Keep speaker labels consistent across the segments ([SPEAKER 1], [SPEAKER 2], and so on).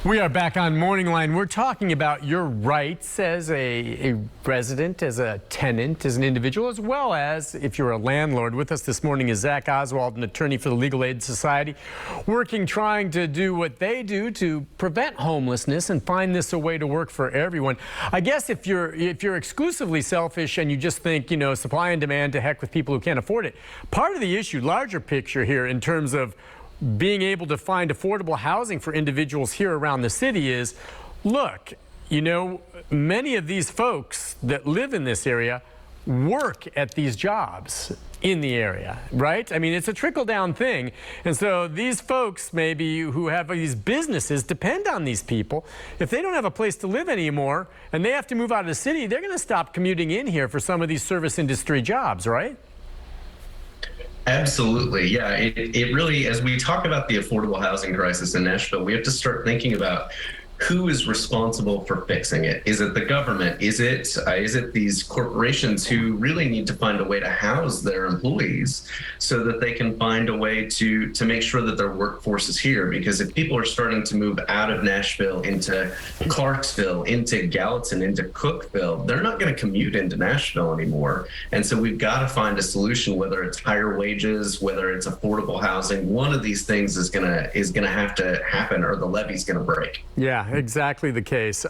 [SPEAKER 1] We are back on MorningLine. We're talking about your rights as a resident, as a tenant, as an individual, as well as if you're a landlord. With us this morning is Zac Oswald, an attorney for the Legal Aid Society, trying to do what they do to prevent homelessness and find this a way to work for everyone. I guess if you're exclusively selfish and you just think, supply and demand, to heck with people who can't afford it. Part of the issue, larger picture here in terms of being able to find affordable housing for individuals here around the city is, look, many of these folks that live in this area work at these jobs in the area, right? I mean, it's a trickle-down thing. And so these folks maybe who have these businesses depend on these people. If they don't have a place to live anymore and they have to move out of the city, they're going to stop commuting in here for some of these service industry jobs, right?
[SPEAKER 2] Absolutely. Yeah, it really, as we talk about the affordable housing crisis in Nashville, we have to start thinking about who is responsible for fixing it. Is it the government? Is it these corporations who really need to find a way to house their employees so that they can find a way to make sure that their workforce is here? Because if people are starting to move out of Nashville into Clarksville, into Gallatin, into Cookeville, they're not going to commute into Nashville anymore. And so we've got to find a solution, whether it's higher wages, whether it's affordable housing. One of these things is gonna have to happen, or the levee's going to break.
[SPEAKER 1] Yeah. Exactly the case.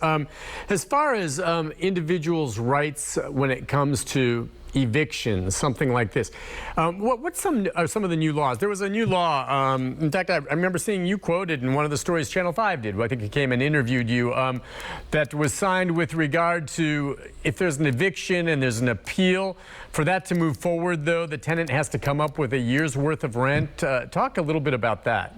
[SPEAKER 1] As far as individuals' rights when it comes to evictions, something like this, what's some of the new laws? There was a new law. In fact, I remember seeing you quoted in one of the stories Channel 5 did. I think it came and interviewed you. That was signed with regard to if there's an eviction and there's an appeal. For that to move forward, though, the tenant has to come up with a year's worth of rent. Talk a little bit about that.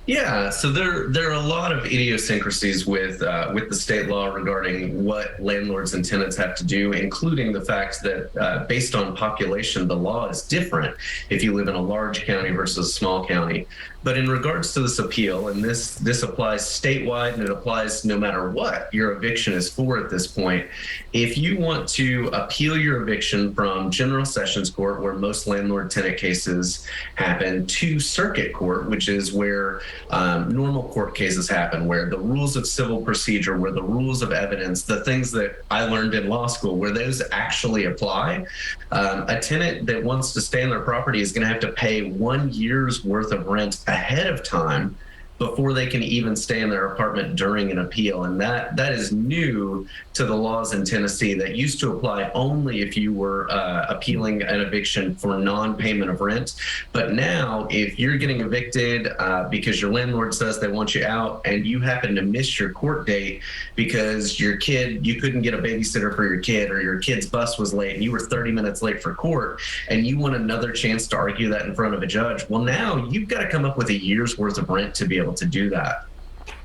[SPEAKER 2] Yeah, so there are a lot of idiosyncrasies with the state law regarding what landlords and tenants have to do, including the fact that based on population, the law is different if you live in a large county versus a small county. But in regards to this appeal, and this applies statewide, and it applies no matter what your eviction is for at this point, if you want to appeal your eviction from General Sessions Court, where most landlord-tenant cases happen, to Circuit Court, which is where normal court cases happen, where the rules of civil procedure, where the rules of evidence, the things that I learned in law school, where those actually apply, a tenant that wants to stay on their property is going to have to pay 1 year's worth of rent ahead of time before they can even stay in their apartment during an appeal. And that is new to the laws in Tennessee. That used to apply only if you were appealing an eviction for non-payment of rent. But now, if you're getting evicted because your landlord says they want you out and you happen to miss your court date because you couldn't get a babysitter for your kid, or your kid's bus was late and you were 30 minutes late for court, and you want another chance to argue that in front of a judge, well, now you've got to come up with a year's worth of rent to be able to do that.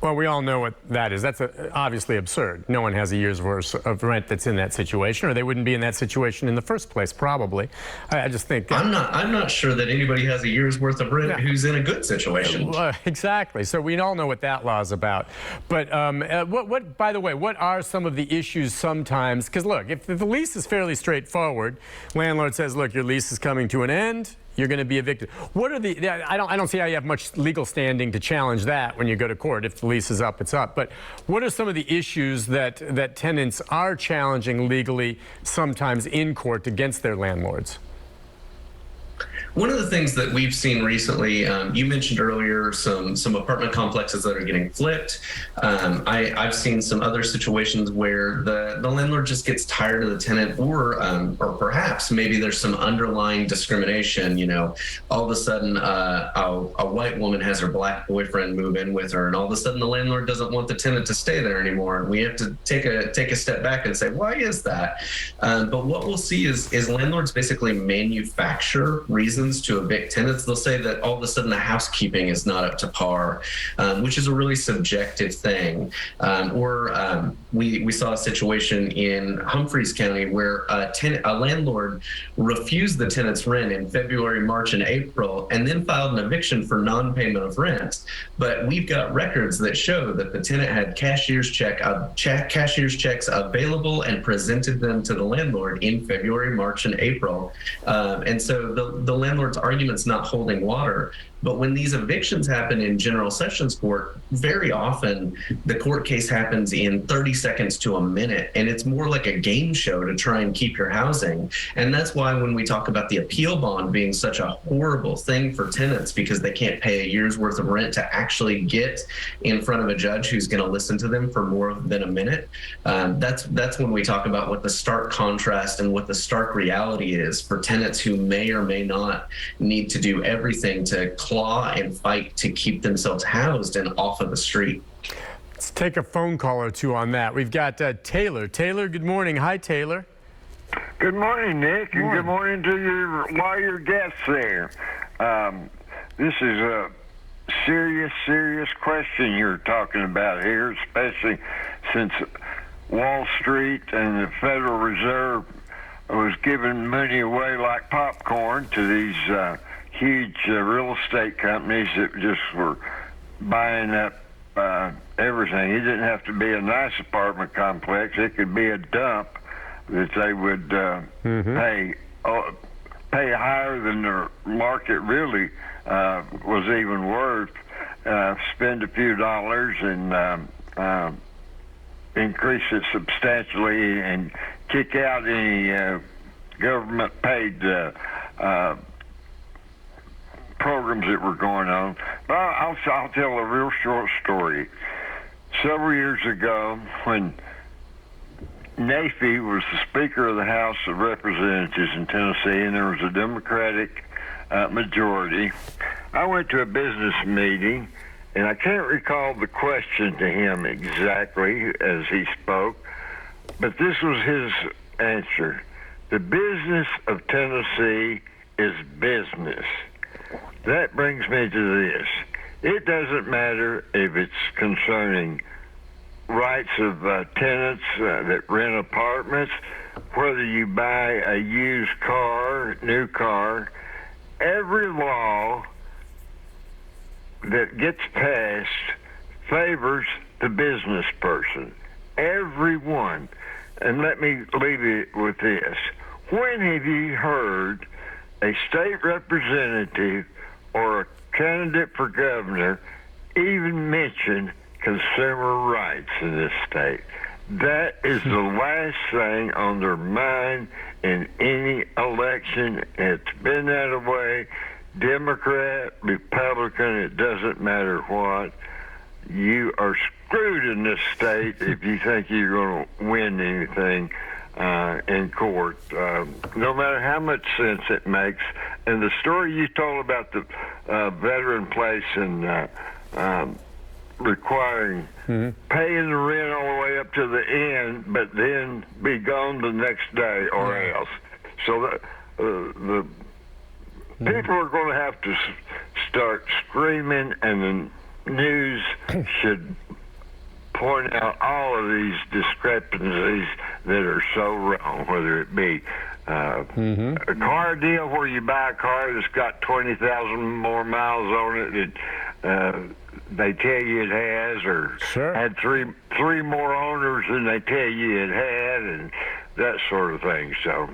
[SPEAKER 1] Well, we all know what that is. That's obviously absurd. No one has a year's worth of rent that's in that situation, or they wouldn't be in that situation in the first place, probably. I just think
[SPEAKER 2] I'm not sure that anybody has a year's worth of rent who's in a good situation.
[SPEAKER 1] Exactly. So we all know what that law is about. But by the way, what are some of the issues sometimes? Because look, if the lease is fairly straightforward, landlord says, look, your lease is coming to an end, you're going to be evicted. What are I don't see how you have much legal standing to challenge that when you go to court. If the lease is up, it's up. But what are some of the issues that tenants are challenging legally, sometimes in court, against their landlords?
[SPEAKER 2] One of the things that we've seen recently, you mentioned earlier some apartment complexes that are getting flipped. I've seen some other situations where the landlord just gets tired of the tenant, or perhaps maybe there's some underlying discrimination. All of a sudden a white woman has her black boyfriend move in with her, and all of a sudden the landlord doesn't want the tenant to stay there anymore. And we have to take a step back and say, why is that? But what we'll see is landlords basically manufacture reasons to evict tenants. They'll say that all of a sudden the housekeeping is not up to par, which is a really subjective thing. We saw a situation in Humphreys County where a landlord refused the tenant's rent in February, March, and April, and then filed an eviction for non-payment of rent. But we've got records that show that the tenant had cashier's checks available and presented them to the landlord in February, March, and April. And so the landlord's argument's not holding water. But when these evictions happen in general sessions court, very often the court case happens in 30 seconds to a minute, and it's more like a game show to try and keep your housing. And that's why when we talk about the appeal bond being such a horrible thing for tenants because they can't pay a year's worth of rent to actually get in front of a judge who's going to listen to them for more than a minute, that's when we talk about what the stark contrast and what the stark reality is for tenants who may or may not need to do everything to claw and fight to keep themselves housed and off of the street.
[SPEAKER 1] Let's take a phone call or two on that. We've got Taylor. Taylor, good morning. Hi, Taylor.
[SPEAKER 3] Good morning, Nick, and good morning to your lawyer guests there. This is a serious question you're talking about here, especially since Wall Street and the Federal Reserve was giving money away like popcorn to these huge real estate companies that just were buying up everything. It didn't have to be a nice apartment complex. It could be a dump that they would pay higher than the market really was even worth. Spend a few dollars and increase it substantially and kick out any government-paid programs that were going on. But I'll tell a real short story. Several years ago, when Nafee was the Speaker of the House of Representatives in Tennessee, and there was a Democratic majority, I went to a business meeting, and I can't recall the question to him exactly as he spoke, but this was his answer. The business of Tennessee is business. That brings me to this. It doesn't matter if it's concerning rights of tenants that rent apartments, whether you buy a used car, new car, every law that gets passed favors the business person. Every one. And let me leave it with this. When have you heard a state representative or a candidate for governor even mention consumer rights in this state? That is the last thing on their mind in any election. It's been that way. Democrat, Republican, it doesn't matter what. You are screwed in this state if you think you're going to win anything in court, no matter how much sense it makes. And the story you told about the veteran place and requiring paying the rent all the way up to the end, but then be gone the next day or else. So that, the people are going to have to start screaming, and the news should point out all of these discrepancies that are so wrong, whether it be a car deal where you buy a car that's got 20,000 more miles on it that they tell you it has, or had three more owners than they tell you it had, and that sort of thing. So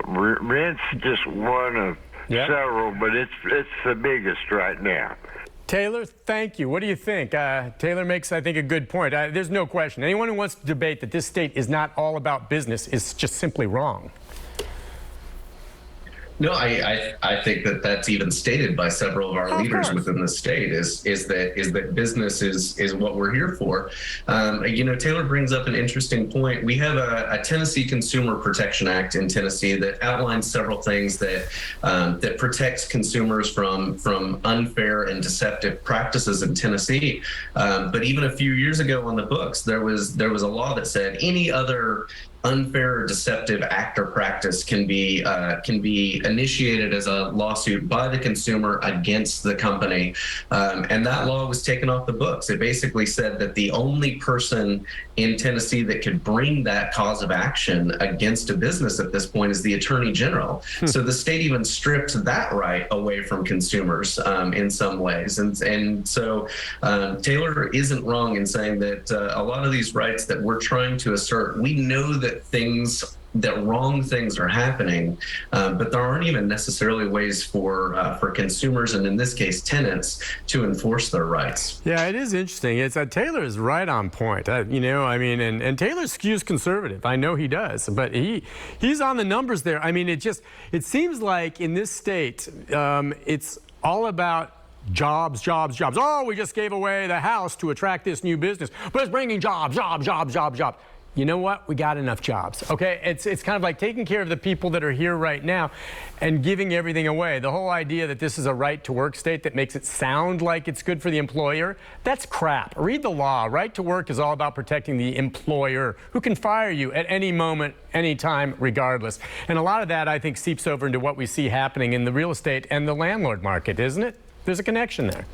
[SPEAKER 3] rent's just one of several, but it's the biggest right now.
[SPEAKER 1] Taylor, thank you. What do you think? Taylor makes, I think, a good point. There's no question. Anyone who wants to debate that this state is not all about business is just simply wrong.
[SPEAKER 2] No, I think that that's even stated by several of our leaders within the state is that business is what we're here for. Taylor brings up an interesting point. We have a Tennessee Consumer Protection Act in Tennessee that outlines several things that protects consumers from unfair and deceptive practices in Tennessee. But even a few years ago on the books, there was a law that said any other unfair or deceptive act or practice can be initiated as a lawsuit by the consumer against the company, and that law was taken off the books. It basically said that the only person in Tennessee that could bring that cause of action against a business at this point is the Attorney General. So the state even stripped that right away from consumers in some ways, and so Taylor isn't wrong in saying that a lot of these rights that we're trying to assert, we know that things that wrong things are happening, but there aren't even necessarily ways for consumers, and in this case tenants, to enforce their rights.
[SPEAKER 1] Yeah, it is interesting. It's Taylor is right on point. You know, I mean, and Taylor skews conservative. I know he does, but he's on the numbers there. I mean, it seems like in this state, it's all about jobs, jobs, jobs. Oh, we just gave away the house to attract this new business, but it's bringing jobs, jobs, jobs, jobs, jobs. You know what? We got enough jobs. Okay, it's kind of like taking care of the people that are here right now and giving everything away. The whole idea that this is a right to work state that makes it sound like it's good for the employer, that's crap. Read the law. Right to work is all about protecting the employer, who can fire you at any moment, anytime, regardless. And a lot of that, I think, seeps over into what we see happening in the real estate and the landlord market, isn't it? There's a connection there.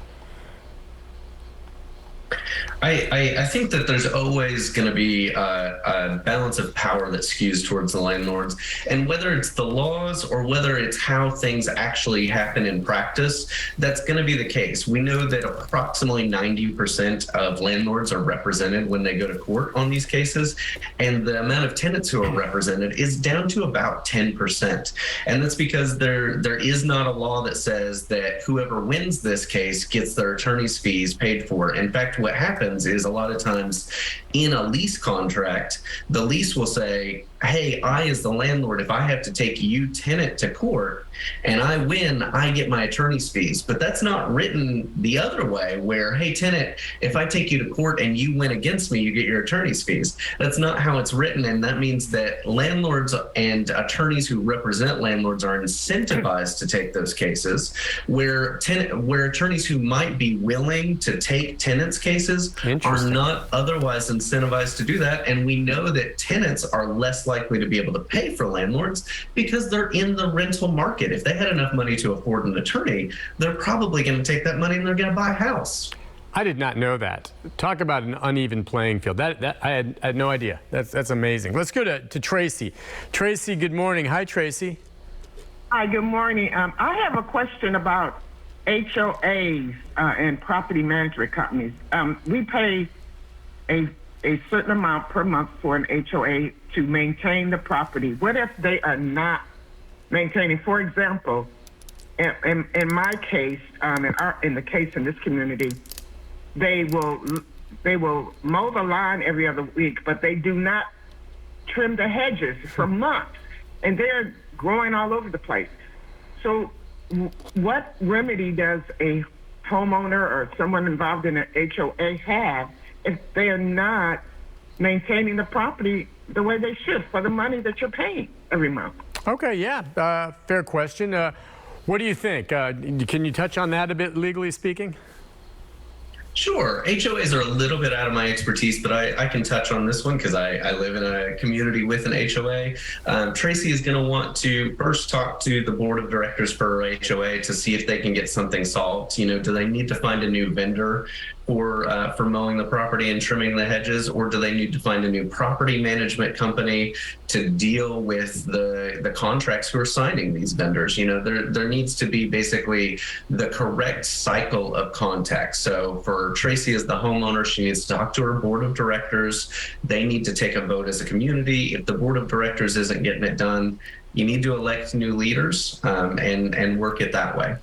[SPEAKER 2] I think that there's always going to be a balance of power that skews towards the landlords, and whether it's the laws or whether it's how things actually happen in practice, that's going to be the case. We know that approximately 90% of landlords are represented when they go to court on these cases, and the amount of tenants who are represented is down to about 10%. And that's because there is not a law that says that whoever wins this case gets their attorney's fees paid for. In fact, what happens is a lot of times in a lease contract, the lease will say, hey, I as the landlord, if I have to take you tenant to court and I win, I get my attorney's fees. But that's not written the other way where, hey, tenant, if I take you to court and you win against me, you get your attorney's fees. That's not how it's written. And that means that landlords and attorneys who represent landlords are incentivized to take those cases, where attorneys who might be willing to take tenants' cases are not otherwise incentivized to do that. And we know that tenants are less likely to be able to pay for landlords because they're in the rental market. If they had enough money to afford an attorney, they're probably going to take that money and they're going to buy a house.
[SPEAKER 1] I did not know that. Talk about an uneven playing field. That I had no idea. That's amazing. Let's go to Tracy. Tracy, good morning. Hi, Tracy.
[SPEAKER 4] Hi, good morning. I have a question about HOAs and property management companies. We pay a certain amount per month for an HOA to maintain the property. What if they are not maintaining? For example, in my case, in the case in this community, they will mow the lawn every other week, but they do not trim the hedges for months, and they're growing all over the place. So what remedy does a homeowner or someone involved in an HOA have if they are not maintaining the property the way they should for the money that you're paying every month?
[SPEAKER 1] Okay, yeah, fair question. What do you think? Can you touch on that a bit, legally speaking?
[SPEAKER 2] Sure. HOAs are a little bit out of my expertise, but I can touch on this one because I live in a community with an HOA. Tracy is going to want to first talk to the board of directors for HOA to see if they can get something solved. You know, do they need to find a new vendor for mowing the property and trimming the hedges, or do they need to find a new property management company to deal with the contracts who are signing these vendors? You know, there needs to be basically the correct cycle of contact. So for Tracy as the homeowner, she needs to talk to her board of directors. They need to take a vote as a community. If the board of directors isn't getting it done, you need to elect new leaders and work it that way.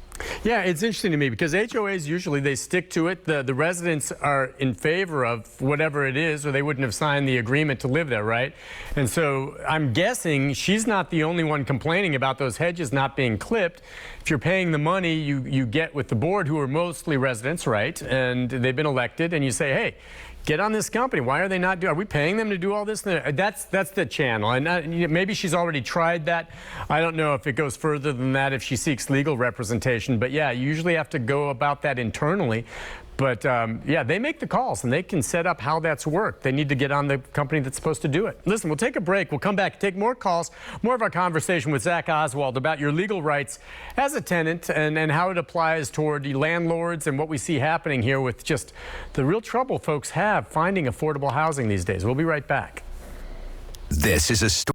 [SPEAKER 1] Yeah, it's interesting to me because HOAs usually they stick to it. The residents are in favor of whatever it is, or they wouldn't have signed the agreement to live there, right? And so I'm guessing she's not the only one complaining about those hedges not being clipped. If you're paying the money you get with the board, who are mostly residents, right? And they've been elected, and you say, hey, get on this company. Why are they not doing? Are we paying them to do all this? That's the channel, and maybe she's already tried that. I don't know if it goes further than that if she seeks legal representation. But yeah, you usually have to go about that internally. But yeah, they make the calls and they can set up how that's worked. They need to get on the company that's supposed to do it. Listen, we'll take a break. We'll come back, take more calls, more of our conversation with Zac Oswald about your legal rights as a tenant and how it applies toward the landlords and what we see happening here with just the real trouble folks have finding affordable housing these days. We'll be right back.
[SPEAKER 5] This is a story.